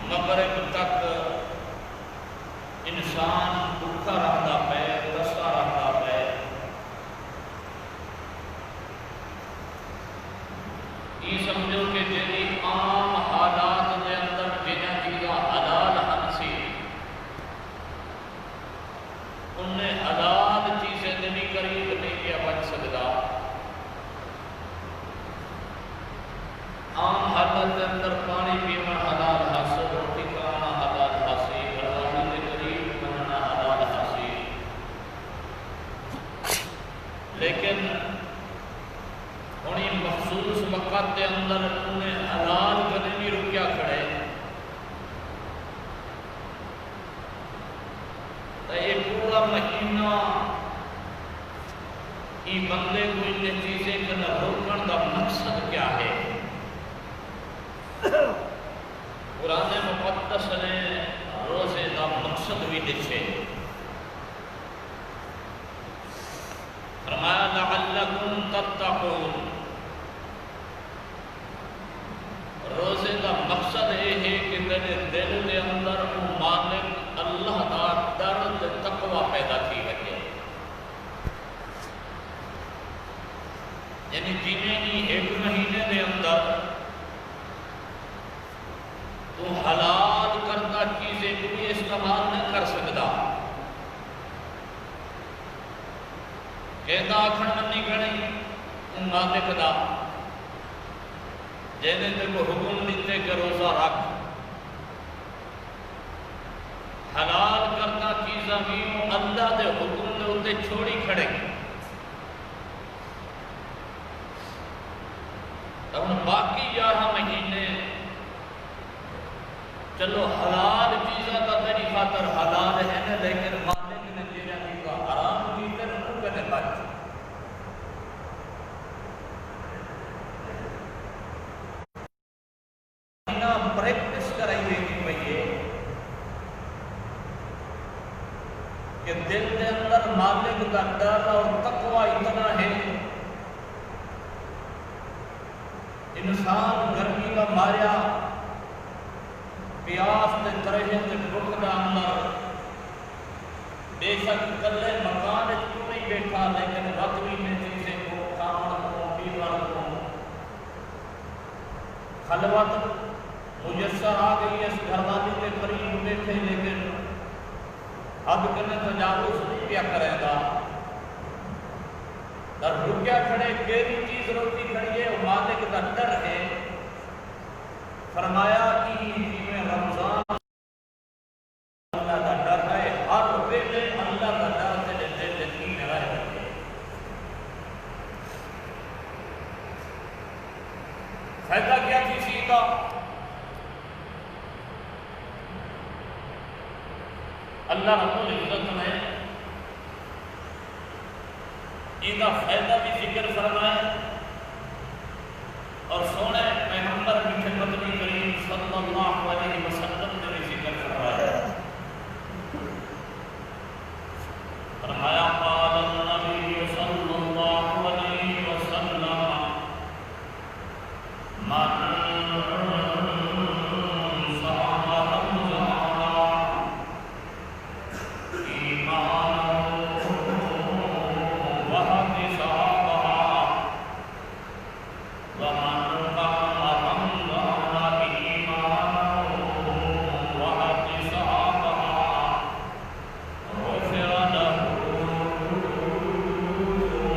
مغرب تک انسان بھوکا رہتا پے، ترسا رہتا پے، یہ سمجھو کہ جیڑی عام حالات دے اندر جنہاں چیزاں حلال ہن سی، انہیں حلال چیزیں دے بھی قریب نہیں کیا بچ سکتا۔ عام حالت دے اندر پانی پینا حلال حاصل، روٹی کھانا حلال حاصل، اللہ کے قریب بننا حلال حاصل، لیکن انہیں مخصوص وقت دے اندر انہیں حلال کدے نہیں رکیا کھڑے، تو یہ پورا مہینہ یہ بندے کو ان چیزیں کنا روکن کا مقصد کیا ہے؟ قرآن مقدس نے روزے کا مقصد بھی دسے، فرمایا لعلکم تتقون، روزے کا مقصد یہ ہے کہ تیرے دل کے اندر وہ مالک اللہ کا ڈر تقوی پیدا کی رکھے، یعنی جنہیں ایک مہینے کے اندر تو حلال کرتا چیزیں کوئی استعمال نہ کر سکتا، کہتا آکھن منی گھڑی مالک دا جینے تے کو حکم دیتے کہ روزہ رکھ، حلال کرتا چیزاں بھی اللہ دے حکم دے اتے چھوڑی کھڑے، تو باقی 11 مہینے چلو حلال چیزاں کا تیری خاطر حلال ہے نا، لیکن مالک نے تیرا چیزاں حرام چیزیں نہ کرنے بچ، پریکٹس کرائیے کہ بھئیے کہ دل کے اندر مالک کا ڈر اور تقوی اتنا ہے، انسان گرمی کا ماریا پیاس تے ترہے تے بھوک دا اندر بے شک کلے مکان کیوں نہیں بیٹھا، لیکن رتوی میں چیزیں کو کھان کو پیوان کو خلوت مجسر آ گئی، اس گھر والی کے قریب بیٹھے، لیکن اب کنے تجاوز نہیں کیا کرے گا، در رکیا کھڑے کیری چیز روٹی کھڑی ہے، وہ مالک کا ڈر ہے، فرمایا کہ میں رمضان اللہ کا ڈر ہے، ہر ویلے اللہ کا ڈر سے جیسے یقین رہے گا۔ فائدہ کیا کسی کا؟ اللہ رب العزت نے ان کا فائدہ بھی ذکر فرمایا، اور سونے پیغمبر کی خدمت کریم صلی اللہ علیہ وسلم نے بھی ذکر فرمایا، فرمایا قال النبی صلی اللہ علیہ وسلم من صام رمضان ایمانا واحتسابا ومن قام رمضان ایمانا واحتسابا غفر له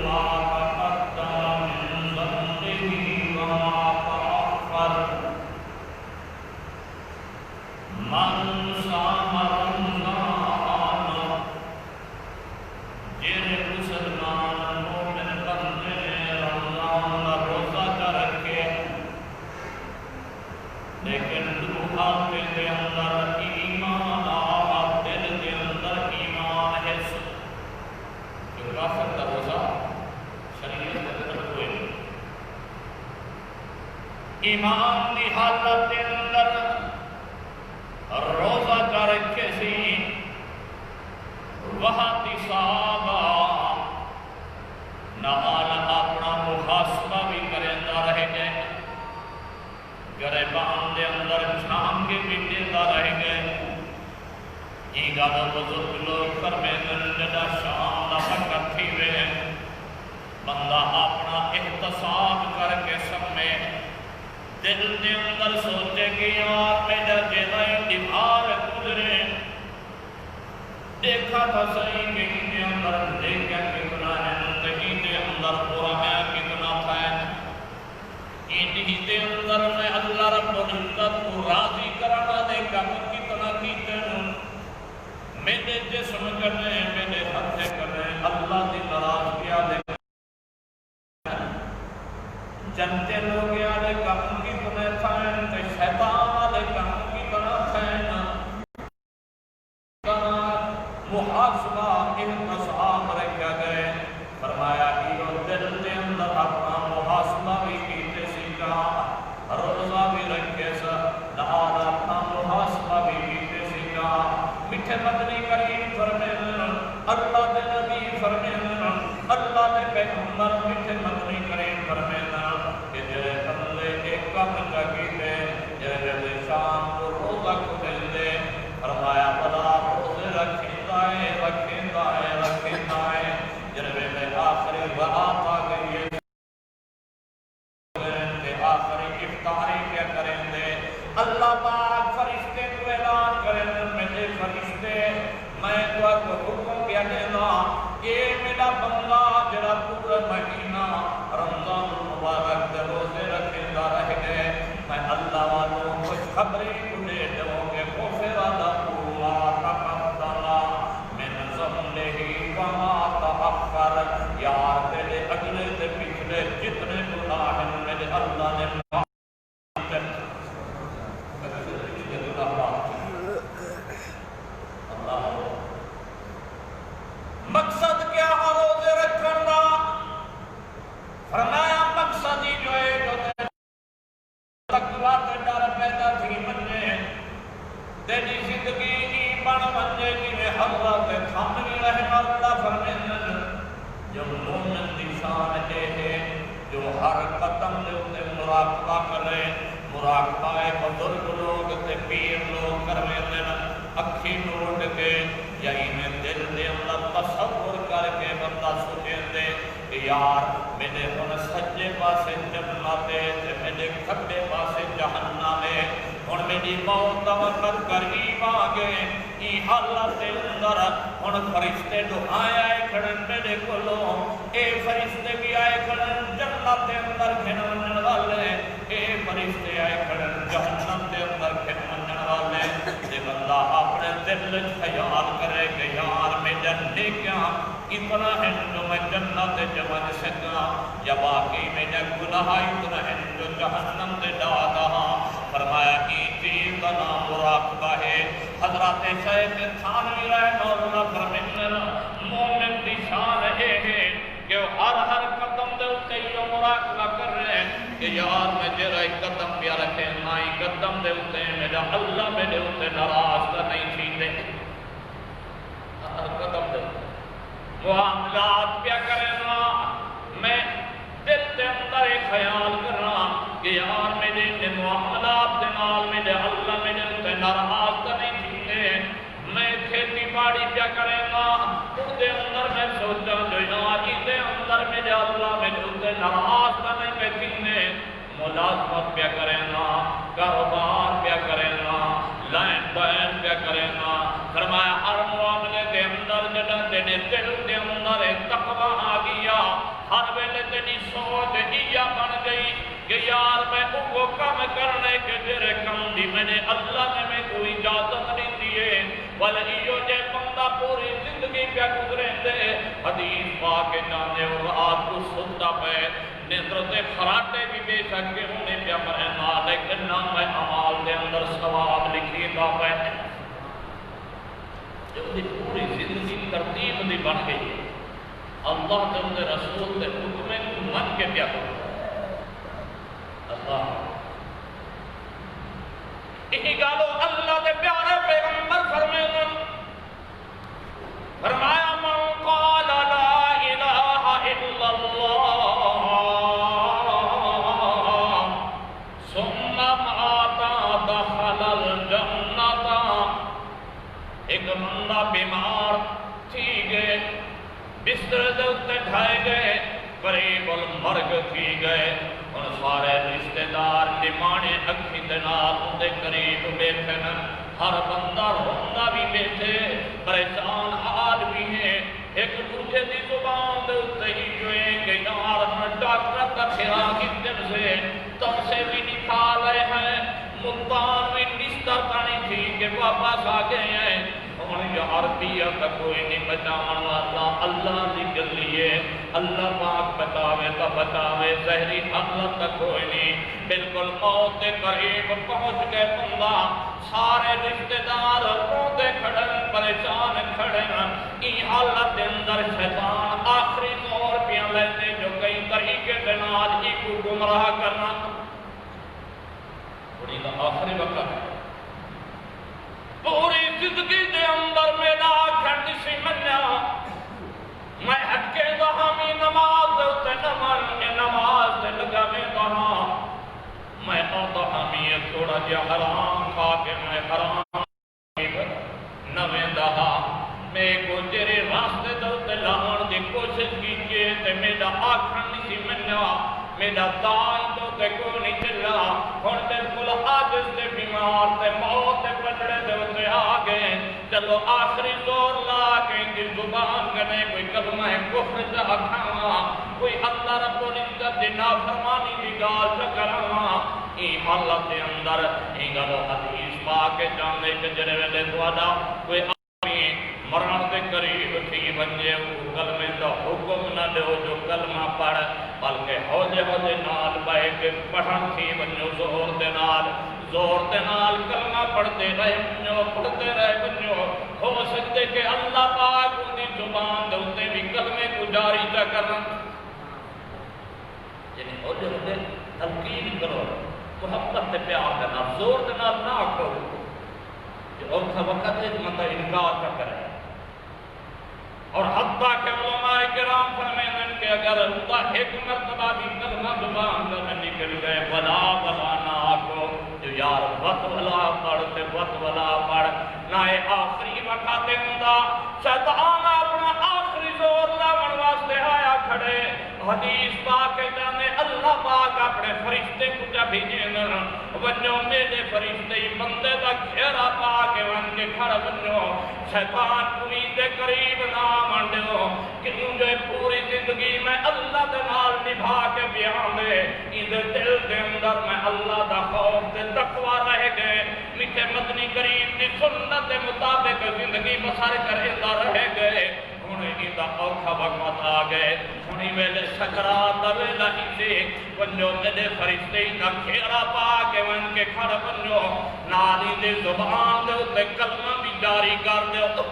ما تقدم من ذنبه وما تأخر من صام رمضان، جن مسلمان مومن بندے نے رمضان کا روزہ کا رکھے، لیکن دو ہفتے کے اندر ایمان آ، دل کے اندر ایمان ہے، جو کافر کا روزہ شریعت کے اندر ہوئے، ایمان کی حالت کے اندر روزہ کا رکھے سی، واحتسابا نال اپنا محاسبہ بھی کرتا رہ گئے، گریبان دے اندر جھام کے پیٹے زندہ رہ گئے یہ گانا بزرگ لوگ فرمیدن جدا شام دا وقت تھی وے بندہ اپنا احتساب کر کے سمے دل دے اندر سوچے کہ یار میرا جنائیں دیوار گزرے دیکھا تھا صحیح کہ ہی دے اندر دیکھا کتنا ہے کہیں دے اندر پورا ہے کتنا فائد انہی دے اندر میں اللہ رب العزت کو راضی کرنا دے کم کتنا کیتے ہیں میرے جسم کرنے میرے ہتھے کرنے اللہ دی ناراض کیا دے جنتے لوگ آلے کم کتنے تھائیں تے شیطان آلے کم کتنا تھائیں محاسبہ احتساب رکھا گئے فرمایا کہ وہ دل دے اندر اپنا محاسبہ بھی کیتے سیکھا روزہ بھی رکھے سا نہارا اپنا محاسبہ بھی کیتے سیکھا مٹھے مدنی کریم فرمین اللہ دے نبی فرمین اللہ دے پیغمبر مٹھے مدنی کریم فرمین کہ جرے بندے ایک کم لگی دے جرے شام کو روزہ کو دل دے فرمایا بلا روزے رکھیں دائیں رکھیں دائیں رکھیں دائیں جنبے میں آخری وعات آ گئی ہے آخری افطاری کیا کریں دے اللہ پاک فرشتے کو اعلان کریں دے میرے فرشتے میں دعا کو حکم کیا دینا یہ میرا بندہ جڑا پورا مہینہ رمضان المبارک دے روزے رکھیں دا رہ گئے میں اللہ والوں کچھ خبری کو دے دوں کہ غفر لہو ما تقدم من ذنبہ وما تأخر یار تیرے اگلے تے پچھلے جتنے گناہ ہیں میرے اللہ نے مقصد کیا ہے روزے رکھنا فرمایا مقصد ہی جو ہے جو تقویٰ تے ڈر پیدا تھی مننے تیری زندگی کی بن منجے کی میں حضرت خامنی رحمہ اللہ فرمین جو مومن دی شان ہے جو ہر قدم دے اتے مراقبہ کرے مراقبہ بزرگ لوگ تے پیر لوگ کرنے اکھی نوٹ کے یا انہیں دل دے اندر تصور کر کے بندہ سوچیں دے کہ یار میرے ہن سجے پاسے جنت ہے تے میرے کھبے پاسے جہنم ہے ہن میری موت وقت قریب آ گئے ای حالت دے اندر ہن فرشتے دعائیں آئے کھڑن میرے کولوں اے فرشتے بھی آئے کھڑن جنت دے اندر کھڑن والے اے فرشتے آئے کھڑن جہنم دے اندر کھڑن والے تے بندہ اپنے دل خیال کرے کہ یار میں جننے کیا اتنا ہے جو میں جنت جمع سکا یا باقی میں گناہ اتنا ہے جو جہنم دے ڈادا فرمایا کی چیز کا نام مراقبہ ہے حضرات شیخ تھانوی رحمہ اللہ فرمائیں مومن دی شان ہے کہ ہر قدم دے اتے یہ مراقبہ کر رہے ہیں کہ یار میں جرہ ایک قدم پیا رکھے مائی قدم دے اتے میرا اللہ میرے اتے ناراض کا نہیں چھیندے ہر قدم دے معاملات پیا کرنا میں دل دے اندر ایک خیال کرنا کہ یار میرے معاملات دے نال میرے اللہ میرے اتے ناراض کا نہیں چھیندے میں کھیتی باڑی پیا کریں گا دے اندر میں سوچا جو یار دے اندر میرے اللہ میرے اتے ناراض کا نہیں بیٹھینے ملازمت پیا کریں گا کاروبار پیا کریں گا لائن بین پیا کریں گا فرمایا ہر معاملے دے اندر جڑا تیرے دل دے اندر تقویٰ آ گیا ہر ویلے تیری سوچ یہ بن گئی کہ یار میں وہ کام کرنے کے تیرے کم دی میں نے اللہ نے میں کوئی اجازت نہیں دیے ولیو جے بندہ پوری زندگی پہ گزرے دے حدیث پاک جانے اور رات کو ستا پہ نظرت خراٹے بھی بے شک ہونے پہ مرنا لیکن نام اعمال دے اندر ثواب لکھی گا پہ جو پوری زندگی ترتیب دی بن گئی اللہ تے ان رسول تے حکم کو من کے پیا کرو اللہ یہی گالو اللہ کے پیارے پیغمبر فرمایا من قال لا الہ الا اللہ ثم مات دخل الجنہ مرگ تھی گئے اور سارے رشتہ دار نمانے اکھی دے نال اندے قریب بیٹھے نا ہر بندہ روندا بھی بیٹھے پریشان حال بھی ہے ایک دوسرے دی زبان دے اتے ہی جوئے کہ یار ڈاکٹر کا پھرا کتن سے تم سے بھی نکالے ہیں ملتان میں نشتر تانی تھی کہ واپس آ گئے ہیں اور یار دیا تا کوئی نہیں بچان والا اللہ ذکر لیے اللہ پاک بتاوے تا بتاوے زہری حالت تا کوئی نہیں بالکل موت کے قریب پہنچ گئے بندہ سارے رشتہ دار روندے کھڑے پریشان کھڑے این حالت دے اندر شیطان آخری زور پیاں لیتے جو کئی طریقے دے نال ہی کو گمراہ کرنا بڑی دا آخری وقت ہے پوری زندگی دے اندر میرا گھٹ سی منیا میں ہٹ کے دہامی نماز دے نماز دے لگا میں دہاں میں دہامی تھوڑا جا حرام کھا کے میں حرام نویں دہا میں کو تیرے راستے دے لاؤن دی کوشش کیجئے تے میرا آکھن سی منیا میرا دائیں تو تے کو نہیں چلا ہون تے کل آجز تے بیمار تے موت تے پڑھڑے دے ہوتے آگئے چلو آخری زور لا کے ان کی زبان کرنے کوئی کلمہ کفر جا کھانا کوئی اللہ رب العزت دی نافرمانی دی گال چکرانا این حالت دے اندر این گلو حدیث پاکے جانے کے جرے ویلے دوادا کوئی آمی مران دے قریب تھی بنجے وہ کلمے دا حکم نہ دے جو کلمہ پڑھ بلکہ ہو جے نال بائے کے پڑھن تھی بنجو زور دے نال کلمہ پڑھتے رہے بنجو ہو سکتے کہ اللہ پاک ان دی زبان دوتے بھی کلمے کو جاری جا کرنا یعنی ہو جے تلقین کرو محبت تے پیار دینا زور دے نال نہ کرو جو اوکھا وقت ہے مطلب انکار کا کرے اور حتیٰ کہ علماء کرام فرمائیں کہ اگر اللہ ایک مرتبہ بھی کلمہ زبان سے نکل گئے بلا نہ آکو جو یار وط ولا پڑھتے وط ولا پڑھ نہ آخری وقت ہوندا شیطان اپنا آخری زور لاون واسطے آیا کھڑے حدیث پاک جانے اللہ پاک اپنے فرشتے کو جب بھیجے ونجو میرے فرشتے بندے دا گھیرا پاک ون کے کھڑ ونجو شیطان کوئی دے قریب نہ منڈو کہ جو پوری زندگی میں اللہ دے نال نبھا کے بیان دے ان دل دے اندر میں اللہ دا خوف دے تقوی رہ گئے میٹھے مدنی کریم دی سنت دے مطابق زندگی بسر کرتا رہ گئے انہیں دا اوکھا وقت آ گئے انہیں ویلے سکرات دا ویلہ ہی سے ونجو میرے فرشتے دا گھیرا پا کے ون کے کھڑ ونجو نالی دے زبان دے اتے کلمہ بھی جاری کر دے اللہ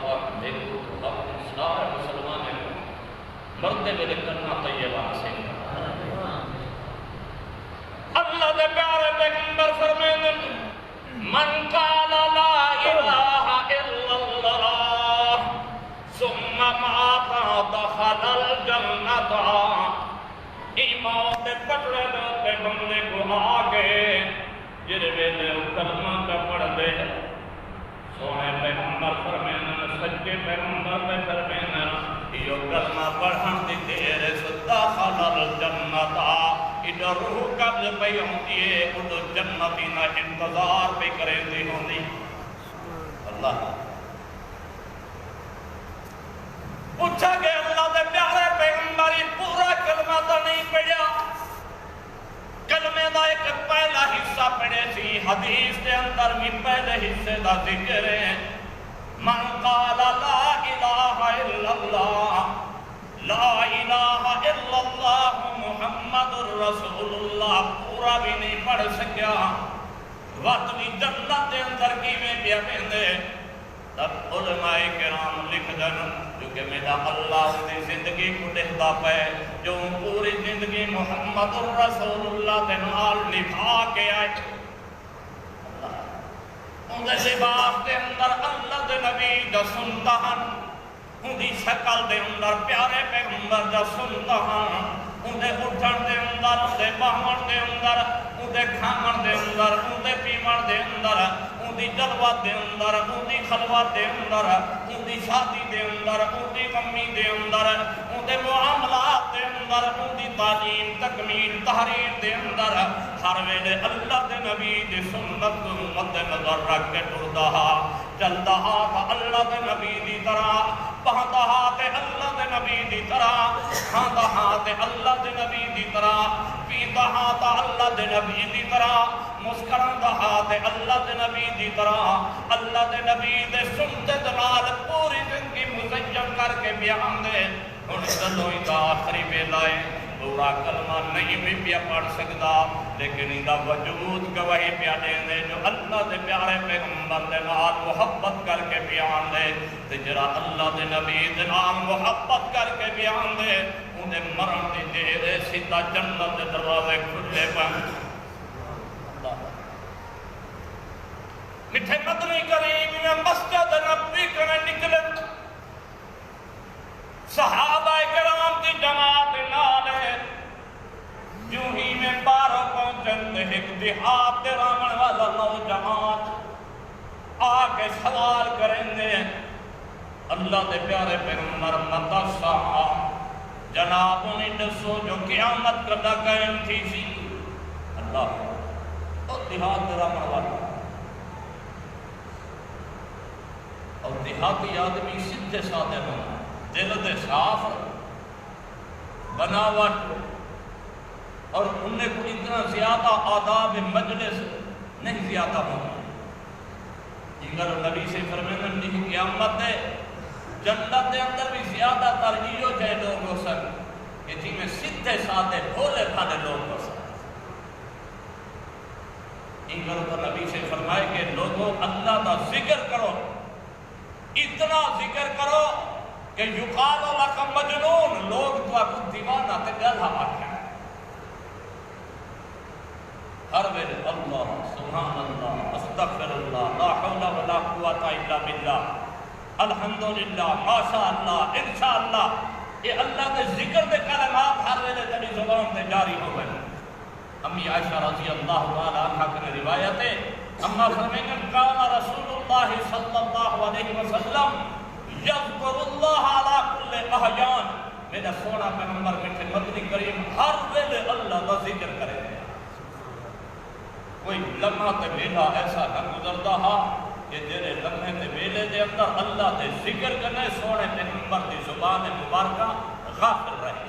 پاک میرے کو اپنے سارے مسلمان ہیں مرتے میرے کرنا طیبہ سے اللہ دے پیارے پیغمبر فرمائیں من قال لا الہ الا اللہ ثم مات دخل الجنت ایمان دے پٹڑے دے بندے کو آگے جرے ویلے کلمہ کا پڑھ دے سونے پیغمبر فرمائیں سچے پیغمبر میں فرمائیں یہ کلمہ پڑھن دی تیرے صدا خلال الجنت ادھر روح قبض پہ ہوتی ہے ادھر جنتی نہ انتظار پہ کریں دی ہوندی اللہ پوچھا کہ اللہ دے پیارے پیغمبری پورا کلمہ تو نہیں پڑھیا کلمے دا ایک پہلا حصہ پڑھے سی حدیث دے اندر بھی پہلے حصے دا ذکر ہے من قال لا الہ الا اللہ لا الہ الا اللہ محمد الرسول اللہ پورا بھی نہیں پڑھ سکیا وقت بھی جنت دے اندر کی میں پیا پیندے تب علماء کرام لکھ دن جو کہ میرا اللہ دی زندگی کو دہتا پہ جو پوری زندگی محمد الرسول اللہ دے نال نبھا کے آئے ان دے لباس دے اندر اللہ دے نبی دا سنتا ہن ان دی شکل دے اندر پیارے پیغمبر دا سنتا ہن ان دے اٹھن دے اندر ان دے باہمن دے اندر ان دے کھامن دے اندر ان دے پیمن دے اندر ان دی جلوت دے اندر ان دی خلوت دے اندر ان دی شادی دے اندر ان دی غمی دے اندر ان دے معاملات تکمیل تحریر دے اندر ہر ویلے اللہ دے نبی دی سنت کو مد نظر رکھ کے ٹردا چلدا تا اللہ دے نبی دی طرح پہندا تے اللہ دے نبی دی طرح کھاندا تے اللہ دے نبی دی طرح پیندا تا اللہ دے نبی دی طرح مسکراندا تے اللہ دے نبی دی طرح اللہ دے نبی دے سنت نال پوری زندگی مزین کر کے بیان دے ہن جدوں دا آخری ویلا ہے پورا کلمہ نہیں بھی پیا پڑھ سکتا لیکن ان کا وجود گواہی پیا دے جو اللہ دے پیارے پیغمبر دے نال محبت کر کے بیان دے تے جڑا اللہ دے نبی دے نال محبت کر کے بیان دے انہیں مرن دی دیر سیدھا جنت دے دروازے کھلے پن میٹھے مدنی کریم میں مسجد نبوی کرنے نکلے صحابہ کرام کی جماعت نال ہے جو ہی میں بارہ پہنچن دے ایک دیہات دے رامن والا نوجوان آکے سوال کریں دے اللہ دے پیارے پیغمبر متا صاحب جناب نے دسو جو قیامت کدا قائم تھی سی اللہ اور دیہات دے رامن والا اور دیہاتی آدمی سیدھے سادے ہونا دل دے صاف بناوٹ اور انہیں کو اتنا زیادہ آداب مجلس نہیں زیادہ ہونا اگر نبی سے فرمائیں نہیں قیامت ہے جنت دے اندر بھی زیادہ ترجیح جائے لوگ ہو سکتے کہ جی میں سیدھے سادے بھولے بھالے لوگ ہو سکتے اگر نبی سے فرمائے کہ لوگوں اللہ کا ذکر کرو اتنا ذکر کرو کہ یقال لک مجنون لوگ تو آپ دیوانہ تے گلہ آکھا ہر ویلے اللہ سبحان اللہ استغفر اللہ لا حول ولا قوت الا باللہ الحمدللہ ماشاءاللہ انشاءاللہ یہ اللہ کے ذکر دے کلمات ہر ویلے تیری زبان تے جاری ہو گئے امی عائشہ رضی اللہ تعالی عنہ کی روایت ہے اما فرمائیں کان رسول اللہ صلی اللہ علیہ وسلم یذکر اللہ علی کل احیان میرا سونا پیغمبر میٹھے مدنی کریم ہر ویلے اللہ کا ذکر کرے کوئی لمحہ تے ویلا ایسا نہ گزرتا ہا کہ جڑے لمحے تے ویلے دے اندر اللہ دے ذکر کرنے سونے پیغمبر دی زبان مبارکہ غافل رہے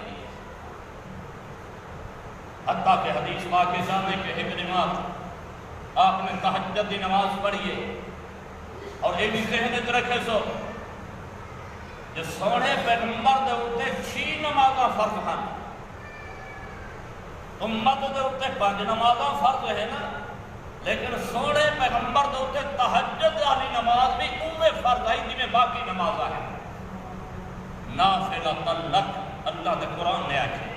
حتیٰ کہ حدیث واقع سامنے کہ ایک نماز آپ نے تہجد دی نماز پڑھیے اور یہ بھی ذہن رکھے سو جو سونے پیغمبر دے اتے 6 نمازاں فرض ہیں امت دے اتے 5 نمازاں فرض ہے نا لیکن سونے پیغمبر دے اتے تہجد والی نماز بھی فرض ہے جی میں باقی نمازاں ہیں نافلۃ لک اللہ دے قرآن نے آکھے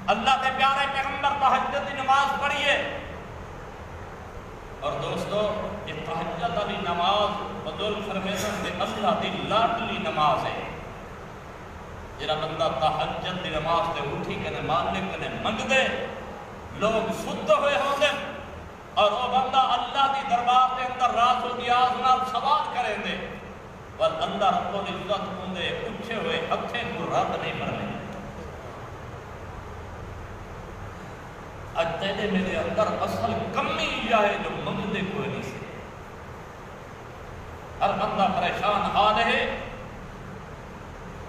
اللہ کے پیارے پیغمبر تہجد کی نماز پڑھیے اور دوستو یہ تہجد والی نماز بزرگ فرمیشن سے اللہ دی لاڈلی نماز ہے جڑا بندہ تہجد کی نماز سے اٹھی کنے مالک کنے منگ دے لوگ سد ہوئے ہوں گے اور وہ بندہ اللہ دی دربار کے اندر راز و نیاز نال سوال کریں دے اور اللہ رب العزت ہوندے اٹھے ہوئے ہتھیں کو رد نہیں کرنے اج تیرے میرے اندر اصل کمی جائے جو منگتے کوئی نہیں سے ہر بندہ پریشان حال ہے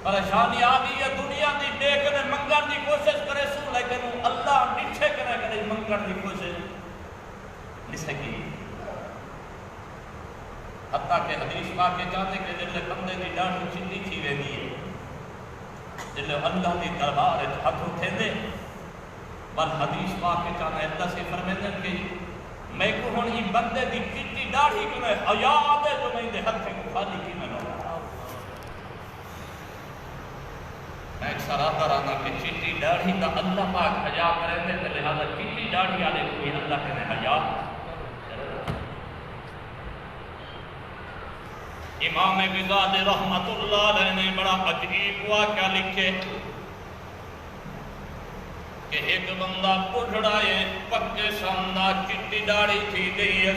پریشانی آگئی ہے دنیا دی دیکھنے منگن دی کوشش کرے سو لیکن اللہ نچھے کرے منگن دی کوشش نہیں سکی حتیٰ کہ حدیث واقع چاہتے کہ جلے بندے دی ڈاڑھ چلی تھی ویندی ہے جلے اللہ دی دربار ہاتھ اٹھے دے بل حدیث واقع چاہتے اللہ سے فرمیدن کہ میں کو ہونی بندے دی چٹی ڈاڑھی کو میں حیات ہے جو میں دے حد سے خالی کی میں لوں میں ایک سراتہ رہا کہ چٹی ڈاڑھی کا اللہ پاک حیا کریں دے تو لہذا چٹی ڈاڑھی آلے کوئی اللہ کے حیا امام غزالی رحمت اللہ علیہ نے بڑا عجیب واقعہ لکھے کہ ایک بندہ پڑھڑا ہے پکے سامنا چٹی ڈاڑی تھی گئی ہے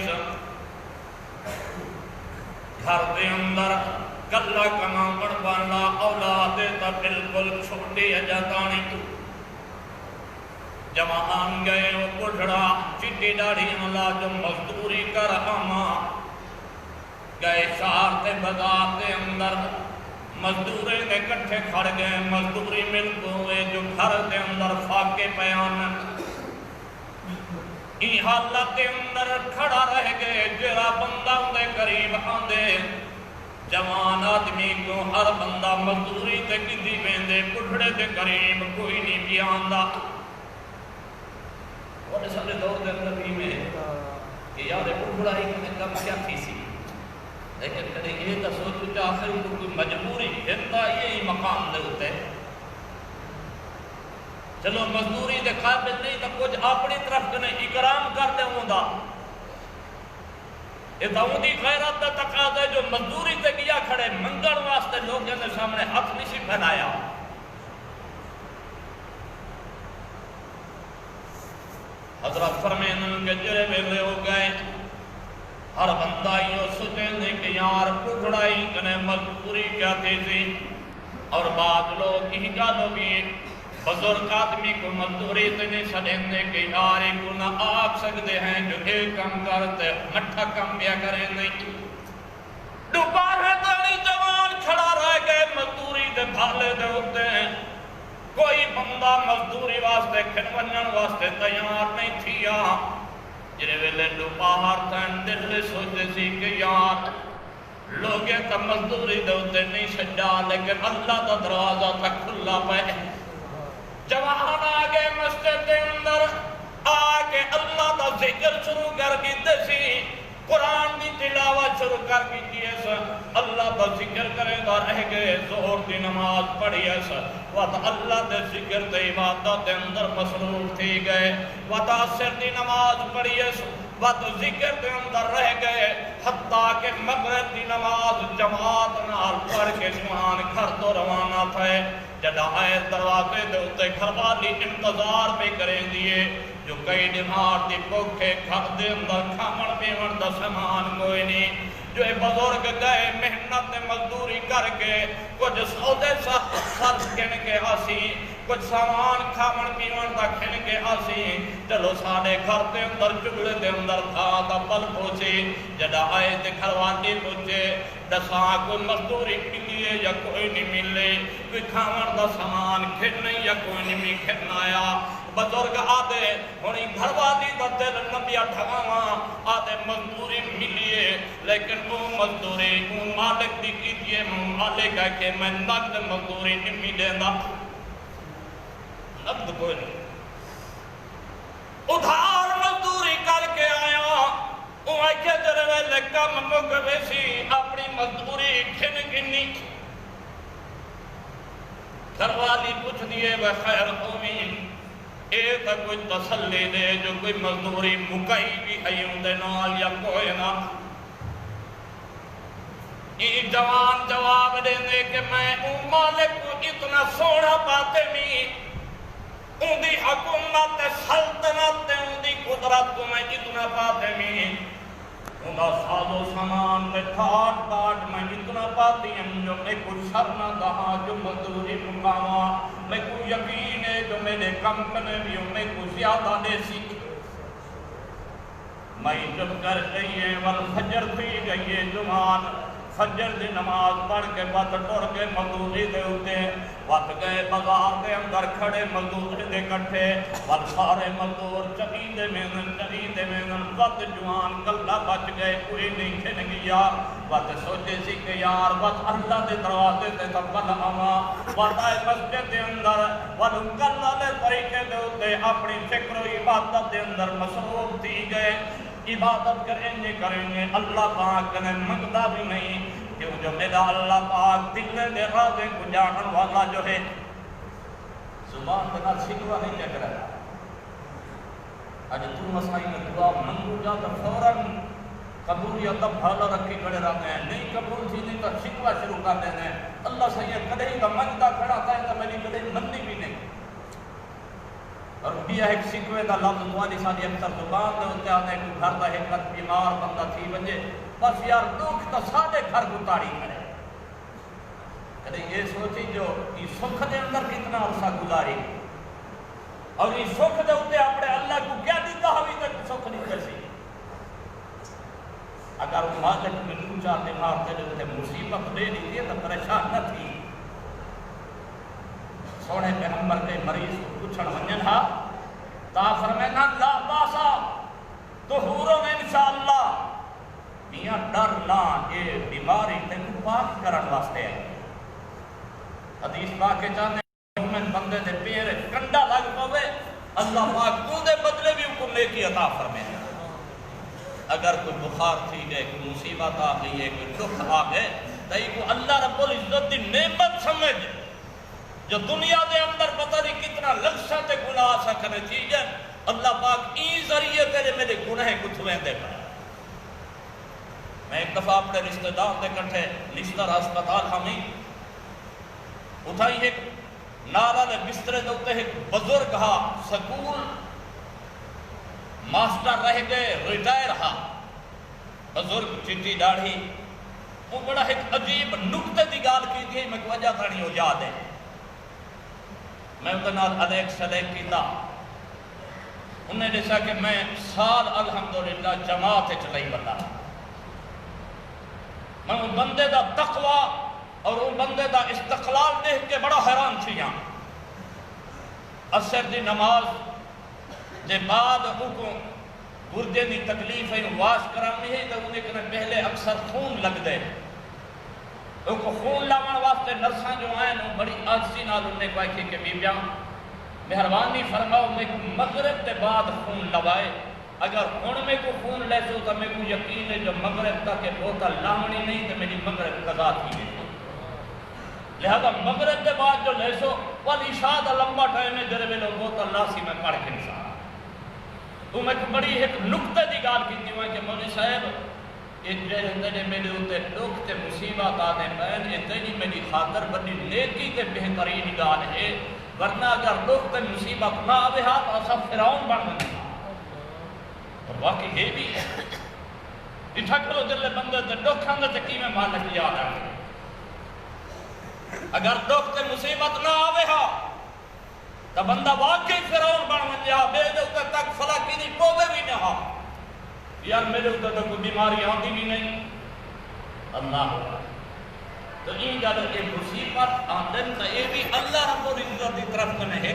گھر دے اندر کلا کما بڑھ بانا اولاد تا بالکل چھوٹی ہے جاتانی تو جوان گئے وہ بڑھڑا چٹی داڑھی ملا جو مزدوری کر آما گئے شہر تے بازار تے اندر مزدورے دے کٹھے کھڑ گئے مزدوری مل گئے جو گھر دے اندر فاقے پیان ای حالت دے اندر کھڑا رہ گئے جرا بندہ دے قریب آندے جوان آدمی کو ہر بندہ مزدوری تے کدی ویندے بڑھڑے دے قریب کوئی نہیں بھی آندا اور سارے دور دے اندر بھی میں کہ یار بڑھڑا ہی میں کم کیا تھی سی لیکن کدے یہ تو سوچو کہ آخر کوئی مجبوری ہندا یہی مقام دے ہوتے چلو مزدوری دے قابل نہیں تو کچھ اپنی طرف کنے اکرام کر دے ہوندا یہ تو دی غیرت دا تقاضا جو مزدوری تے گیا کھڑے منگل واسطے لوگوں کے سامنے ہاتھ نہیں سی پھیلایا حضرت فرمائیں کہ جرے ویلے ہو گئے ہر بندہ یہ سوچیں کہ یار ٹکڑائی کنے مزدوری کیا تھی اور بعض لوگ ہی جانو بھی بزرگ آدمی کو مزدوری تو نہیں سڑیں کہ یار کو نہ آگ سکتے ہیں جو ایک کم کرتے مٹھا کم بیا کریں نہیں دوبارہ تانی جوان کھڑا رہ گئے مزدوری دے بھالے دے ہوتے ہیں کوئی بندہ مزدوری واسطے کھنونن واسطے تیار نہیں تھیا جرے ویلے دوپہر تن دل سوچے سی کہ یار لوگے تا مزدوری دے ہوتے نہیں سجا لیکن اللہ دا دروازہ تک کھلا پہ جوان آگے مسجد دے اندر آگے اللہ دا ذکر شروع کر کی دسی قرآن دی تلاوت شروع کر کی دیئے اللہ دا ذکر کرے دا رہ گئے ظہر دی نماز پڑھیے وقت اللہ دے ذکر دے عبادت دے اندر مصروف تھی گئے وقت عصر دی نماز پڑھیے وقت ذکر دے اندر رہ گئے حتیٰ کہ مغرب دی نماز جماعت نال پڑھ کے جوان گھر تو روانہ تھے جڑا آئے دروازے دے اتے گھر والی انتظار پہ کریں دیئے جو کئی دمار دی پوکھے گھر دے اندر کھامن پیمن دا سامان کوئی نہیں جو بزرگ گئے محنت مزدوری کر کے کچھ سودے ساتھ کھن کے آسی کچھ سامان کھامن پیمن دا کھن کے آسی چلو ساڑے گھر دے اندر چگلے دے اندر تھا دا پل پوچھے جڑا آئے دے گھر والی پوچھے دساں کوئی مزدوری ملیے یا کوئی نہیں ملے کوئی کھامن دا سامان کھن نہیں یا کوئی نہیں کھن آیا بزرگ آدھے ہونی گھر والی دا دل نبیا ٹھگاواں آدھے مزدوری ملیے لیکن وہ مزدوری وہ مالک دی کیجئے مالک ہے کہ میں نقد مزدوری نہیں ملے دا نقد کوئی نہیں ادھار مزدوری کر کے آیا وہ آئے جرے ویلے کم مگویسی اپنی مزدوری کھن گنی گھر والی پوچھ دیئے وہ خیر قومی اے تا کوئی تسلی دے جو کوئی مزدوری مکئی بھی ہے اندے نال یا کوئی نہ یہ جوان جواب دے دے کہ میں ان مالک کو اتنا سوڑا پاتے میں ان دی حکومت سلطنت ان دی قدرت کو میں اتنا پاتے میں ان دا ساز و سامان میں ٹھاٹ پاٹ میں اتنا پاتی ہم جو میں کچھ شر نہ دہا جو مزدوری مقامہ میں کوئی یقین ہے جو میرے کم کنے بھی ہوں میں کوئی زیادہ دے سیکھ میں جب کر گئی ہے والفجر تھی گئی ہے جمان فجر دی نماز پڑھ کے بات ٹور کے مزدوری دے ہوتے وقت گئے بازار دے اندر کھڑے مزدور دے کٹھے وقت سارے مزدور چقیدے میں وقت جوان گلہ بچ گئے کوئی نہیں کھن گیا وقت سوچے سی کہ یار وقت اللہ دے دروازے سے تبقل آما وقت آئے مسجد دے اندر وقت گلہ دے طریقے دے ہوتے اپنی فکر و عبادت دے اندر مصروف تھی گئے عبادت کریں گے اللہ پاک نے منگتا بھی نہیں کہ جو میرا اللہ پاک دل دے رازے کو جانن والا جو ہے زبان بنا سکوا نہیں چک رہا آج تو مسائی میں دعا منگو جا تو فوراً قبولیت بھالا رکھی کھڑے رہتے ہیں نہیں قبول تھی نہیں تو سکوا شروع کر دینے اللہ سے یہ کدے کا منگتا کھڑا تھا تو میری کدے مندی بھی نہیں اور بیا ایک سکوے دا لفظ دوانی سانی اکثر زبان دے ہوتے آنے کو گھر دا حکمت بیمار بندہ تھی بنجے بس یار دکھ تو سادے گھر کو تاڑی کرے کہتے یہ سوچی جو یہ سکھ دے اندر کتنا عرصہ گزاری اور یہ سکھ دے ہوتے اپنے اللہ کو کیا دیتا ہوئی تک سکھ نہیں کرسی اگر مالک میں نوچا دماغ دے ہوتے مصیبت دے دیتی ہے تو پریشان نہ تھی سونے پیغمبر کے مریض کو پوچھن ونجن ہا تا فرمائنا لا باسا طہورن انشاءاللہ میاں ڈر نہ یہ بیماری تینوں پاک کرن واسطے ہے حدیث پاک کے چاہتے ہیں مومن بندے دے پیر کنڈا لگ پوے اللہ پاک تو دے بدلے بھی حکم نیکی عطا فرمائے اگر کوئی بخار تھی گئے کوئی مصیبت آ گئی ہے کوئی دکھ آ گئے تو یہ کو اللہ رب العزت دی نعمت سمجھ جو دنیا دے اندر پتہ نہیں کتنا لکشہ تے گناہ سا کرنے چیزیں اللہ پاک ای ذریعے تیرے میرے گناہ کو تھویں دے پائے میں ایک دفعہ اپنے رشتہ دار دے کٹھے نشتر ہسپتال ہمیں اٹھائی ایک نارا دے بسترے دوتے ایک بزرگ ہا سکول ماسٹر رہ گئے ریٹائر ہا بزرگ چٹی ڈاڑھی وہ بڑا ایک عجیب نکتے دی گال کی تھی میں وجہ تھانی ہو یاد ہے میں اتنا علیک سلیک کی تھا انہیں جیسا کہ میں سال الحمدللہ جماعت چلائی بتا میں وہ بندے دا تقوی اور وہ بندے دا استقلال دیکھ کے بڑا حیران تھی یہاں عصر دی نماز دے بعد کو گردے دی تکلیف ہے واش کرانی ہے تو انہیں کنے پہلے اکثر خون لگ دے ان کو خون لاؤن واسطے نرساں جو آئیں انہوں بڑی آجزی نال انہیں کوئی کہ بیبیاں مہربانی فرماؤ میں مغرب دے بعد خون لوائے اگر ان میں کو خون لے سو تو میں کو یقین ہے جو مغرب تک بوتل لاؤنی نہیں تو میری مغرب قضا تھی نہیں لہذا مغرب دے بعد جو لے سو والعشاء دا لمبا ٹائم ہے جرے میں لوگ بوتل لاسی میں پڑھ کے نسا تو میں بڑی ایک نکتے دی گال کی تھی کہ مولی صاحب یہ جہنے میرے ہوتے دکھ تے مصیبت آنے پہن یہ تیجی میری خاطر بڑی نیکی تے بہترین گال ہے ورنہ اگر دکھ تے مصیبت نہ آوے ہاں تو سب فرعون بن گئے اور واقعی یہ بھی ہے اتھا کرو دل بندے تے دکھ اندر تے کی میں مالک یاد آئے اگر دکھ تے مصیبت نہ آوے ہاں تو بندہ واقعی فرعون بن گیا بے دکھ تک فلاکی نہیں پوے بھی نہ ہاں یار میرے اتنے تو کوئی بیماری آتی بھی نہیں اللہ تو یہ جب یہ مصیبت آدن تو یہ بھی اللہ رب العزت کی طرف کنے ہے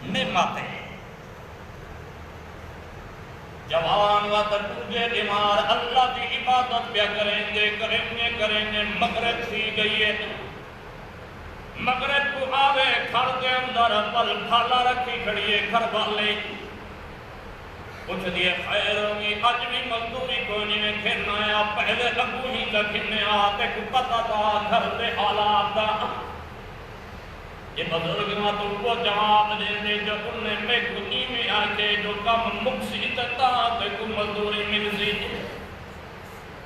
نعمت ہے جوان و تٹوجے بیمار اللہ کی عبادت پہ کریں گے مغرب تھی گئی ہے مغرب کو آوے گھر کے اندر پل پھالا رکھی کھڑی ہے گھر والے کچھ دیئے خیر ہوگی آج بھی مزدوری کوئی نہیں کھرنا ہے پہلے لگو ہی کا کھرنے آتے کو پتا تھا گھر دے حالات دا یہ بزرگ نہ تو وہ جواب دے دے جو انہیں میں کچھ میں آکے جو کم مقصد تا تے کو مزدوری ملزی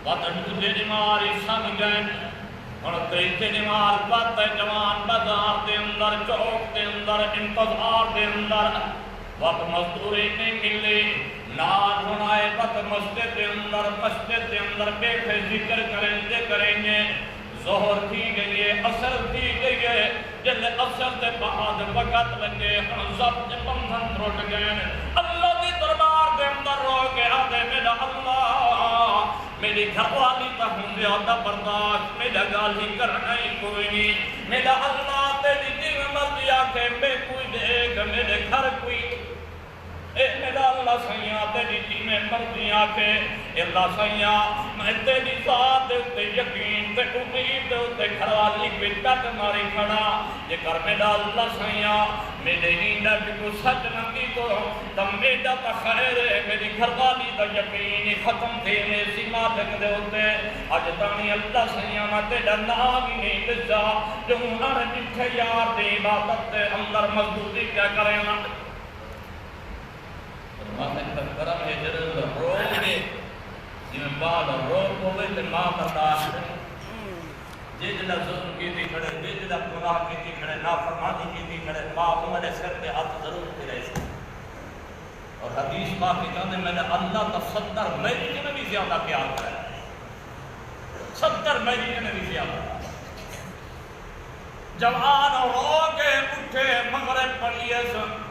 وطن تجھے نماری سن گئے اور تیجھے نمار بات جوان بازار دے اندر چوک دے اندر انتظار دے اندر وقت مزدوری نہیں ملے نار ہونائے وقت مسجد دے اندر بیٹھے ذکر کریں گے ظہر تھی گئی ہے عصر تھی گئی ہے جل عصر دے بعد وقت لگے حنزب دے بندھن ٹوٹ گئے اللہ دی دربار دے اندر رو کے آدھے میرا اللہ میری گھر والی تا ہوں زیادہ برداشت میرا گالی کرنا ہی کوئی نہیں میرا اللہ تیری دن مرضی آکے میں کوئی دیکھ میرے گھر کوئی اے میرا اللہ سیاں تیری دن مرضی آکے اللہ سیاں میں تیری ذات تے یقین تے امید تے گھر والی پہ ٹک ماری کھڑا یہ کر میرا اللہ سیاں میرے نیندہ بھی کو سچ نکی کو تم میرا تا خیر ہے میری گھر والی تا یقین ختم تھے میں سیما لگ دے ہوتے آج تانی اللہ سیاں میں تیرا نام ہی نہیں دسا جو انہاں جتھے یار دے عبادت دے اندر مزدوری کیا کریں فرماتے کرم ہے جرد روگ دے جنہیں بعد روگ ہوئے تے ماں برداشت جے جدہ ظلم کی تھی کھڑے جے جدہ گناہ کی تھی کھڑے نافرمانی کی تھی کھڑے ماں عمر سر پہ ہاتھ ضرور کرے سے اور حدیث پاک کی کہتے میں نے اللہ کا 70 میری کے بھی زیادہ پیار کرا ہے 70 میری کے بھی زیادہ جوان رو کے اٹھے مغرب پڑھیے سن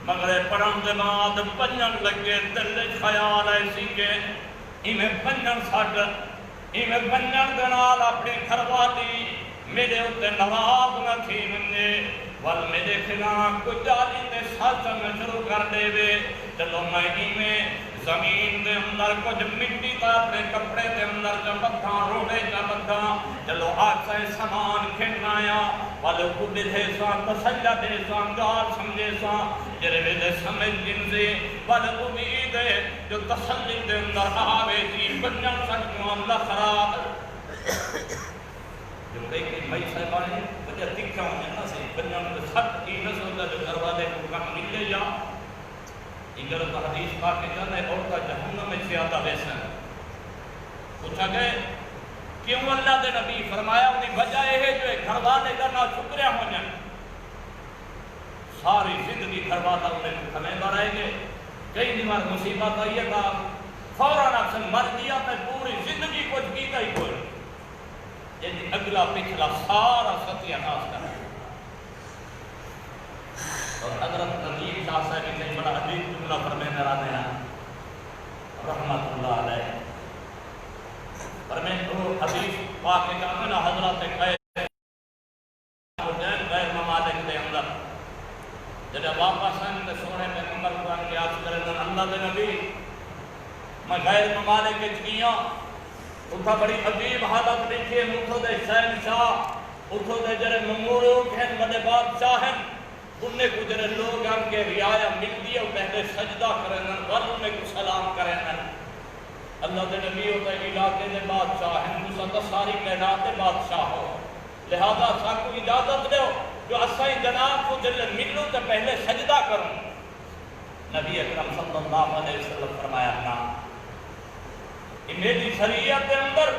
مغرب پڑھن دے بعد بنن لگے دل خیال ایسی کہ انہیں بنن ساڈ انہیں بنن دے نال اپنی گھر والی میرے اتنے نواز نہ تھی منجے ول میرے خلاف کوئی جالی تے سازن شروع کر دے وے چلو میں زمین دے اندر کچھ مٹی تا اپنے کپڑے دے اندر جا بدھاں روڑے جا بدھاں چلو آج سے سامان کھیلنا آیا والے کو دے ساں تسلہ دے ساں گال سمجھے ساں جرے دے سمجھ جن سے والے امید ہے جو تسلی دے اندر آوے جی بنیاں سکتوں اللہ خراب جو کئی بھائی صاحبانے وجہ تکھا ہونے نہ سے بنیاں میں سب کی نسل جو دروازے کو کم ملے جا اگر تو حدیث پاک کے جانے اور کا جہنم میں زیادہ ویسن پوچھا گئے کیوں اللہ دے نبی فرمایا انہیں وجہ ہے جو ایک گھر والے کا نہ شکریہ ہو جائیں ساری زندگی گھر والا انہیں ہمیں بڑھائیں گے کئی دیوار مصیبت آئی ہے کہ فوراً اکثر مر گیا میں پوری زندگی کچھ کیتا ہی کوئی یعنی اگلا پچھلا سارا ستیہ ناس کرنا اور حضرت نظیم شاہ صاحب نے بڑا عجیب جملہ فرمانے رانے ہیں رحمت اللہ علیہ فرمائے تو حدیث پاک کے کامل حضرت غیر ممالک دے اندر جب واپس ہیں تو سونے میں نمبر قرآن کی آج کریں اللہ دے نبی میں غیر ممالک کے چکیاں اتھا بڑی عجیب حالت دیکھئے اتھو دے شہنشاہ اتھو دے جرے مموروں کہن بڑے بادشاہ ہیں انہیں کو جرے لوگ ہم کے رعایا مل دیا پہلے سجدہ کریں ور انہیں کو سلام کریں اللہ دے نبی ہوتا ہے علاقے دے بادشاہ ہیں مسلط ساری کہنات دے بادشاہ ہو لہذا ساکو اجازت دے ہو جو اسائی جناب کو جلے ملو تو پہلے سجدہ کروں نبی اکرم صلی اللہ علیہ وسلم فرمایا نا میری شریعت کے اندر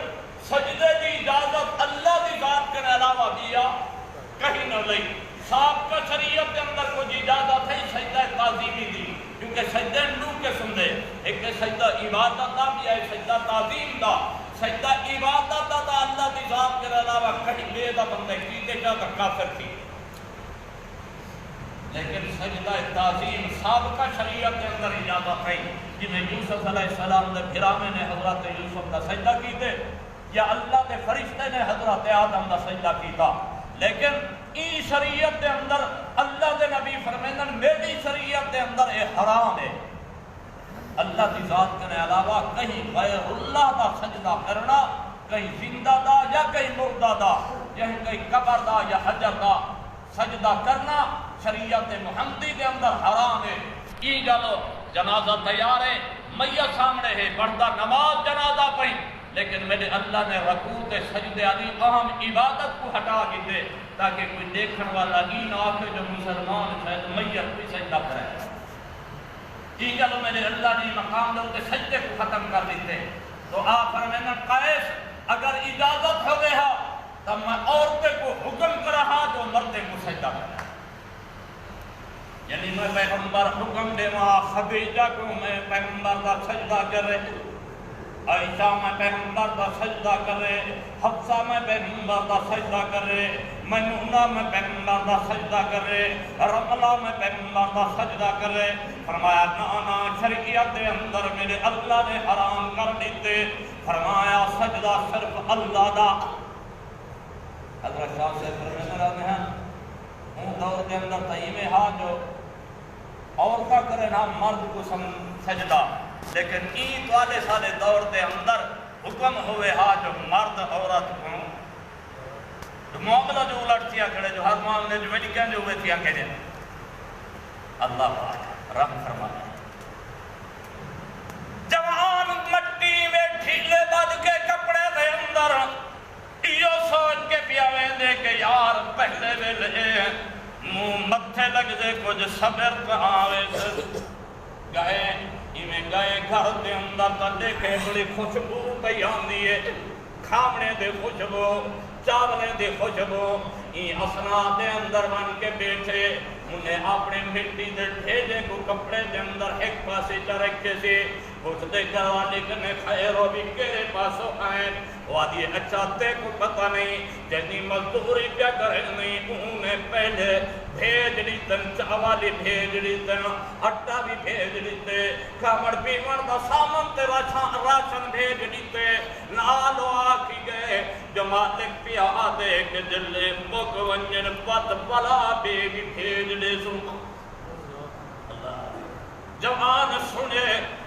سجدے کی اجازت اللہ کی ذات کے علاوہ دیا کہیں نہ لئی صاحب کا شریعت کے اندر کوئی اجازت ہے سجدہ تعظیمی دی کیونکہ سجدہ نو کے سندے ایک سجدہ عبادت دا بھی ہے سجدہ تعظیم دا سجدہ عبادت دا اللہ کی ذات کے علاوہ کہیں بے دا بندے کیتے جا تو کافر تھی لیکن سجدہ تعظیم سابقہ شریعت کے اندر اجازت ہے جنہیں یوسف علیہ السلام نے پھرامے نے حضرت یوسف کا سجدہ کیتے یا اللہ کے فرشتے نے حضرت آدم کا سجدہ کیتا لیکن ای شریعت کے اندر اللہ کے نبی فرمائن میری شریعت کے اندر یہ حرام ہے اللہ کی ذات کے علاوہ کہیں غیر اللہ کا سجدہ کرنا کہیں زندہ دا یا کہیں مردہ دا یا کہیں قبر دا یا حجر دا سجدہ کرنا شریعت محمدی کے اندر حرام ہے کی گلو جنازہ تیار ہے میت سامنے ہے بڑھتا نماز جنازہ پڑھی لیکن میرے اللہ نے رکوع تے سجدے علی اہم عبادت کو ہٹا کے دے تاکہ کوئی دیکھن والا ہی نہ آکے جو مسلمان شاید میت بھی سجدہ کرے کی گلو میرے اللہ نے مقام دے ہوتے سجدے کو ختم کر دیتے تو آپ فرمائنا قیس اگر اجازت ہو گیا تب میں عورتیں کو حکم کر رہا جو مردے کو سجدہ کرے یعنی میں پیغمبر حکم دے وہاں خدیجہ کو میں پیغمبر کا سجدہ کرے عائشہ میں پیغمبر کا سجدہ کرے حفصہ میں پیغمبر کا سجدہ کرے میمونہ میں پیغمبر کا سجدہ کرے رملہ میں پیغمبر کا سجدہ کرے فرمایا نانا شریعت کے اندر میرے اللہ نے حرام کر دیتے فرمایا سجدہ صرف اللہ دا حضرت شاہ سے فرمانے رہتے ہیں ہوں دور کے اندر تیمے ہاں جو عورتہ کرے نا مرد کو سجدہ لیکن عید والے سارے دور دے اندر حکم ہوئے ہاں جو مرد عورت کو جو معاملہ جو الٹتیاں کھڑے جو ہر معاملے جو میری کہنے ہوئے تھیاں کہنے اللہ پاک رحم فرمانے جوان مٹی میں ڈھیلے بد کے کپڑے دے اندر یہ سوچ کے پیاوے دے کہ یار پہلے ویلے منہ متھے لگ دے کچھ صبر پہ آوے گئے میں گئے گھر دے اندر تا دیکھے بڑی خوشبو پئی آندی ہے کھاونے دے خوشبو چاولے دے خوشبو اسنا دے اندر بن کے بیٹھے انہیں اپنے مٹی دے ڈھیلے کو کپڑے دے اندر ایک پاسے چا رکھے سے پوچھتے گھر والے کنے خیر ہو بھی کہے پاسوں آئیں وہ آدھی اچھا تے کو پتہ نہیں جنی مزدوری کیا کرے نہیں انہیں پہلے بھیج دیتے چاوالی بھیج دیتے اٹا بھی بھیج دیتے کھامڑ پیمن دا سامان تے راشن بھیج دیتے نالو آکھی گئے جو مالک پیا دے کہ جلے مک ونجن پت بلا بیگی بھیج دے سن جوان سنے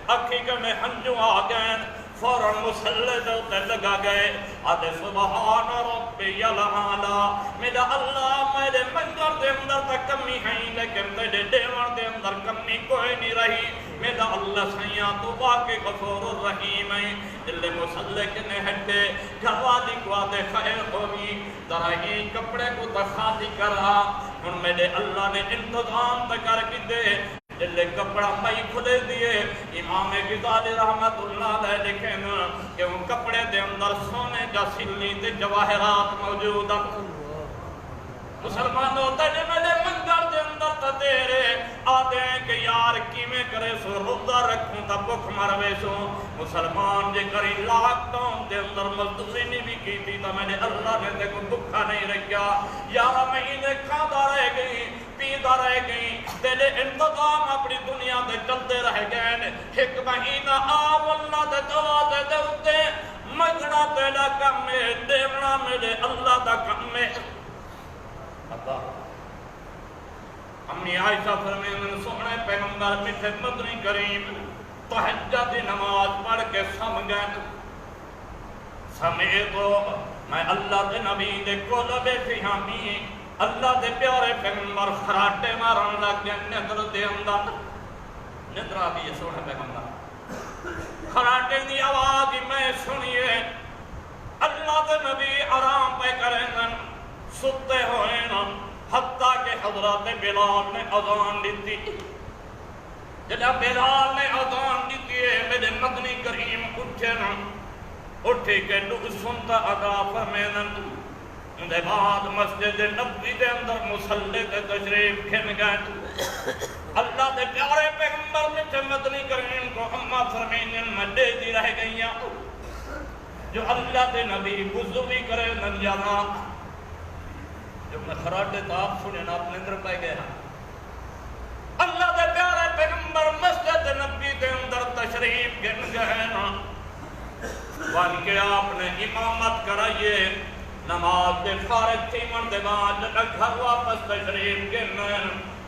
حقیقت میں ہنجو آگئن فوراں مسلح دوتے لگا گئے آدھے سبحان ربی العالی میرا اللہ میرے منگر دے اندر تا کمی ہیں لیکن تیرے دیوان دے اندر کمی کوئی نہیں رہی میرا اللہ سیاں تو باقی غفور الرحیم ہیں جلے مسلح کے نہٹے گھروالی کو آدھے خیر ہوگی درہی کپڑے کو تخاتی کرا ان میرے اللہ نے انتظام تکر کی دے جلے کپڑا مئی کھلے دیئے امام غزالی رحمت اللہ علیہ لکھیں کہ ان کپڑے دے اندر سونے جا سلی تے جواہرات موجود مسلمانوں تیرے میرے منگر دے اندر تا تیرے آدھے ہیں کہ یار کیمیں کرے سو روزہ رکھوں تا بکھ مروے سو مسلمان جے کری لاک ڈاؤن دے اندر مزدوری نہیں بھی کی تھی تا میں نے اللہ نے تے کو بکھا نہیں رکھیا یارہ مہینے کھادا رہ گئی پیدا رہ گئی تیرے انتظام اپنی دنیا دے چلتے رہ گئے ایک مہینہ آو اللہ دے جوازے دے اتے مجھنا تیرا کم میں دیونا میرے اللہ دا کم میں امی عائشہ فرمین سونے پیغمبر میٹھے مدنی کریم تہجد نماز پڑھ کے سم گئے سمے تو میں اللہ دے نبی دے کول بیٹھی ہامی اللہ دے پیارے پیغمبر خراٹے مارن لگ گئے ندر دے اندر ندر آگی یہ سونے پیغمبر خراٹے دی آواز میں سنیے اللہ دے نبی آرام پہ کریں ستے ہوئے نا حتیٰ کہ حضرت بلال نے اذان دیتی جب بلال نے اذان دیتی ہے میرے مدنی کریم اٹھے نا اٹھے کہ لوگ سنتا ادا فرمینا اندھے بعد مسجد نبی دے اندر مسلح دے تشریف کھن گئے اللہ دے پیارے پیغمبر میں مدنی کریم کو اما فرمینا مدے دی رہ گئیاں جو اللہ دے نبی وضو بھی کرے ننجانا جو میں خراٹے تا آپ سنیں آپ نندر پائے گئے ہیں اللہ دے پیارے پیغمبر مسجد نبی دے اندر تشریف گن گئے نا وان کے آپ نے امامت کرائیے نماز دے فارغ تھی من دے بعد گھر واپس تشریف گن گئے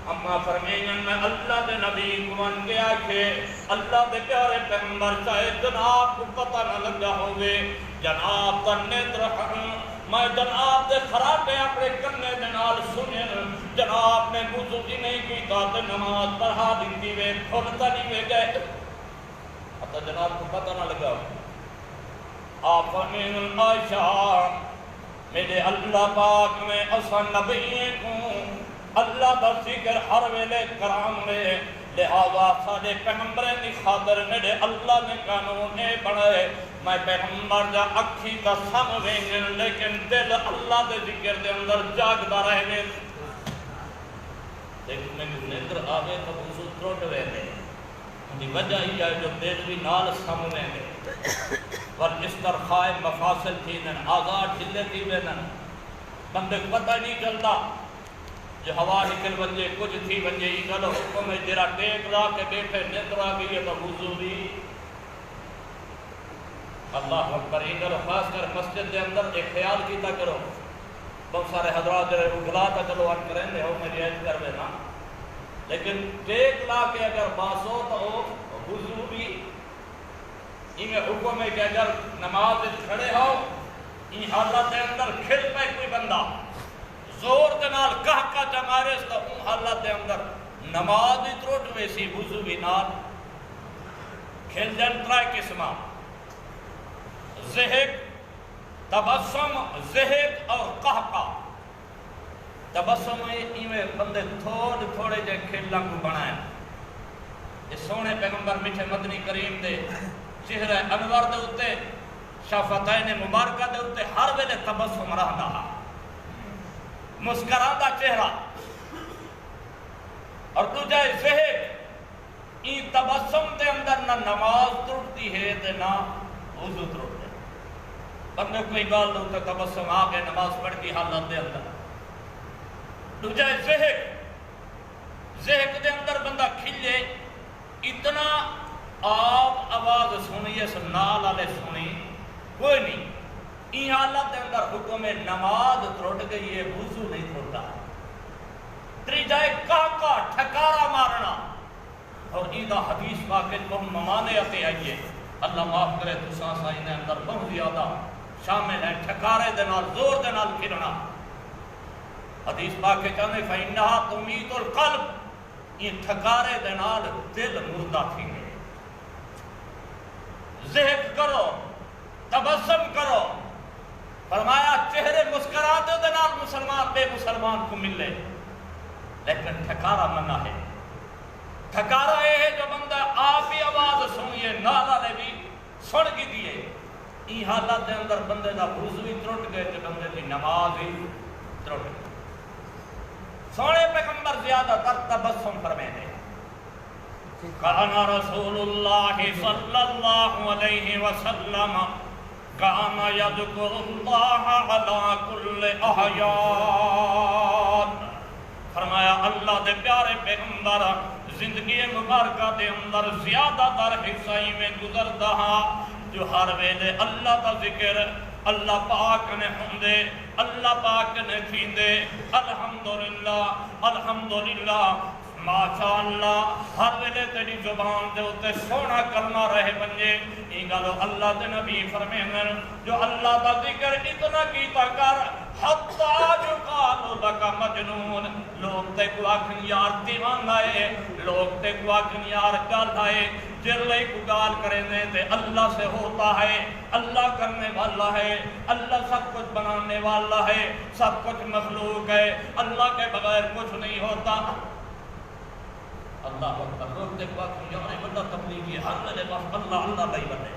اما فرمین میں اللہ دے نبی کوان گیا کہ اللہ دے پیارے پیغمبر چاہے جناب کو پتہ نہ لگا ہوگے جناب تا نیدر میں جناب دے خراٹے اپنے کرنے دنال سنیں جناب نے وضو ہی نہیں کی تاتے نماز پڑھا دیتی وے کھولتا نہیں وے گئے اب جناب کو پتہ نہ لگا آپ فرمین عائشہ میرے اللہ پاک میں اصلا نبییں کو اللہ دا ذکر ہر ویلے کرام میں لہذا سارے پیغمبریں دی خاطر میرے اللہ نے قانونے بڑھائے میں پیغمبر جا اکھی دا سم وینگن لیکن دل اللہ دے ذکر دے اندر جاگ دا رہے گے لیکن میں نیندر آگے تو وضو تروٹ ویندے دی وجہ ہی ہے جو دل بھی نال سم ویندے ور استرخائے مفاصل تھینن آزاد جلے تھی وینن بندے کو پتہ نہیں چلتا جو ہوا نکل بنجے کچھ تھی بنجے ہی چلو حکم ہے جرا ٹیک لا کے بیٹھے نیندر آگئی ہے تو وضو بھی اللہ اکبر ادھر خاص کر مسجد دے اندر ایک خیال کیتا کرو بہت سارے حضرات جو اگلا تا چلو ان کریں دے ہو میری عید کر دینا لیکن ٹیک لا کے اگر باسو تو وضو بھی ان حکم ہے کہ اگر نماز کھڑے ہو ان حالات دے اندر کھل پہ کوئی بندہ زور دنال کہا جمارے اس ان حالات دے اندر نماز بھی تروٹ ویسی وضو بھی نال کھل جن ترائے قسمہ زہق تبسم زہق اور قہقہ تبسم میں بندے تھوڑے جے کھیلنا کو بنائیں یہ سونے پیغمبر میٹھے مدنی کریم دے چہرہ انور دے ہوتے شافتین مبارکہ دے ہوتے ہر ویلے تبسم رہا مسکراتہ چہرہ اور تجھے زہق این تبسم دے اندر نہ نماز ترٹتی ہے دے نہ وضو ترٹتے بندے کوئی گال دے ہوتے تبسم آگے نماز پڑھ کی حالت دے اندر تجھے زہق کوئی نہیں. این حالت اندر حکم نماز ترٹ گئی ہے، وضو نہیں ترٹا. تریجائے کاکا ٹھکارا مارنا. اور ایدہ حدیث پاکت کو ممانے اتے آئیے، اللہ معاف کرے تو سانسا انہیں اندر بہت زیادہ شامل ہیں. ٹھکارے دنال زور دنال پھرنا. حدیث پاکت چاہنے فَإِنَّهَا تُمِيتُ الْقَلْبِ، یہ ٹھکارے دنال دل مردہ تھی گئے. ذہب کرو، تبسم کرو. فرمایا چہرے مسکراتے دنال مسلمان بے مسلمان کو ملے، لیکن ٹھکارا منع ہے. ٹھکارا یہ ہے جو بندہ آپ بھی آواز سنیے، نالا لے بھی سن کی دیئے. این حالات دے اندر بندے دا وضو ہی ترٹ گئے، جو بندے دی نماز ہی ترٹ گئے. سونے پیغمبر زیادہ تر تبسم فرمائے دے. کانا رسول اللہ صلی اللہ علیہ وسلم کانا یذکر اللہ علی کل احیان. فرمایا اللہ دے پیارے پیغمبر زندگی مبارکہ دے اندر زیادہ تر حصائی میں گزرتا ہاں جو ہر ویلے اللہ دا ذکر اللہ پاک نے ہندے، اللہ پاک نے تھیندے. الحمدللہ الحمدللہ ماشاءاللہ. ہر ویلے تیری زبان دے ہوتے سونا کلمہ رہے بنجے. یہ گالو اللہ دے نبی فرمین جو اللہ دا ذکر اتنا کیتا کر حتی جو قالو لکا مجنون. لوگ تے کو آکھن یار دیوان آئے، لوگ تے کو آکھن یار گال آئے. جرلے کو گال کرنے دے اللہ سے ہوتا ہے، اللہ کرنے والا ہے، اللہ سب کچھ بنانے والا ہے، سب کچھ مخلوق ہے، اللہ کے بغیر کچھ نہیں ہوتا. اللہ اکبر. لوگ تے کو آکھن یار بندہ تبلیغی ہر لے بس اللہ اللہ نہیں بنے.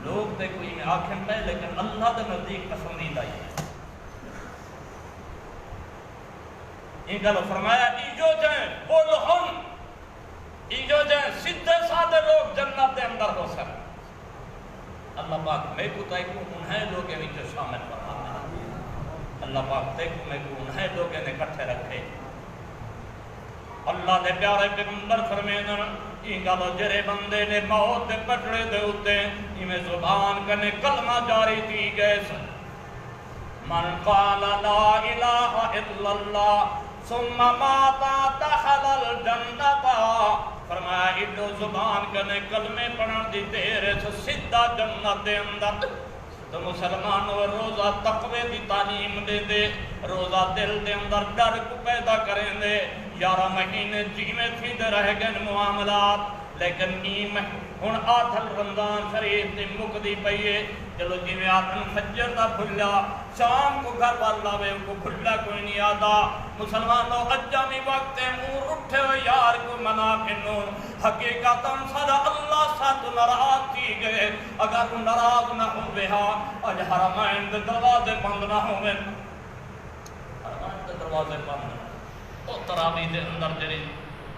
لوگ تے کوئی میں آکھن پہ لیکن اللہ دے نزدیک پسندیدہ ہی ہے. یہ گل فرمایا ایجو جائیں بولہن، ایجو جائیں سدھے سادے لوگ جنت دے اندر ہو سکتے. اللہ پاک میں کو تے کو انہیں لوگیں بھی جو شامل فرمانا. اللہ پاک تے کو میں کو انہیں لوگیں نے کٹھے رکھے. اللہ دے پیارے پیغمبر فرمائیں یہ گالو جرے بندے نے موت دے پٹڑے دے ہوتے میں زبان کنے کلمہ جاری تھی گئے. من قال لا الہ الا اللہ ثم مات دخل الجنت. فرمایا ادھو زبان کنے کلمے پڑھن دی تیرے سے سدھا جنت دے اندر. تو مسلمان و روزہ تقوی دی تعلیم دے دے، روزہ دل دے اندر ڈر کو پیدا کریں دے. 11 مہینے جیویں تھی دے رہ گئے معاملات، لیکن این ہن آتھل رمضان شریف دی مکدی پئیے. چلو جیویں آتھن فجر دا بھلا شام کو گھر والا وے کو بھلا کوئی نہیں آتا. مسلمانوں اجامی وقت مور اٹھے ہوئے یار کو منا پھنو. حقیقتاً سارا اللہ ساتھ ناراض تھی گئے. اگر تو ناراض نہ ہو بہا اج حرمین دے دروازے بند نہ ہوئے. حرمین دے دروازے بند او تراویح دے اندر جڑی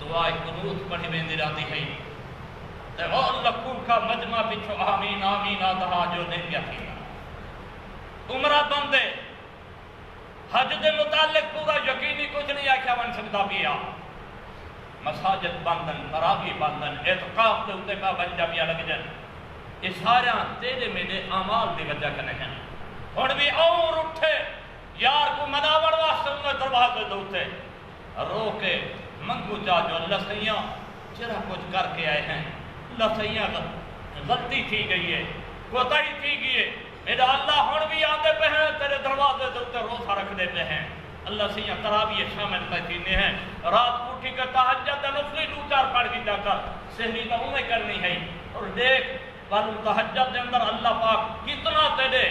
دعائے قنوت پڑھی ویندی رہتی ہے تے اور لکھوں کا مجمع پچھو آمین آمین آدھا جو دن کیا تھی. عمرہ بندے حج دے متعلق پورا یقینی کچھ نہیں آکھیا ون سکتا پیا. مساجد بندن، تراویح بندن، اعتقاف دے اتے پابند پیا لگ جائیں. یہ سارا تیرے میرے اعمال دی وجہ کنے ہیں. ہن بھی اور اٹھے یار کو مناوڑ واسطے انہیں دروازے دے اتے رو کے منگو جا جو لسیاں چرا کچھ کر کے آئے ہیں. لسیاں غلطی تھی گئی ہے، کوتاہی تھی گئی ہے. میرا اللہ ہن بھی آتے پہ ہیں تیرے دروازے دے اتے روزہ رکھ دیتے ہیں. اللہ سیاں تراویح شامل پیسینے ہیں. رات کو اٹھی کر تہجد نفلی 2-4 پڑھ بھی جا کر سہری تو انہیں کرنی ہے. اور دیکھ والو تہجد دے اندر اللہ پاک کتنا تیرے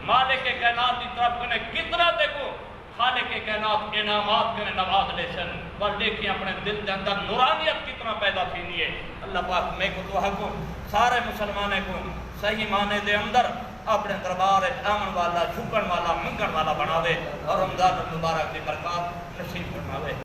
مالک کائنات کی طرف کنے کتنا دیکھو خالق کائنات انعامات کنے نواز لے سن. اور دیکھیں اپنے دل دے اندر نورانیت کتنا پیدا تھی نہیں ہے. اللہ پاک میں کو دعا کو سارے مسلمانے کو صحیح معنی دے اندر اپنے دربار آمن والا، جھکن والا، منگن والا بنا دے اور رمضان المبارک کی برکات نصیب فرماوے.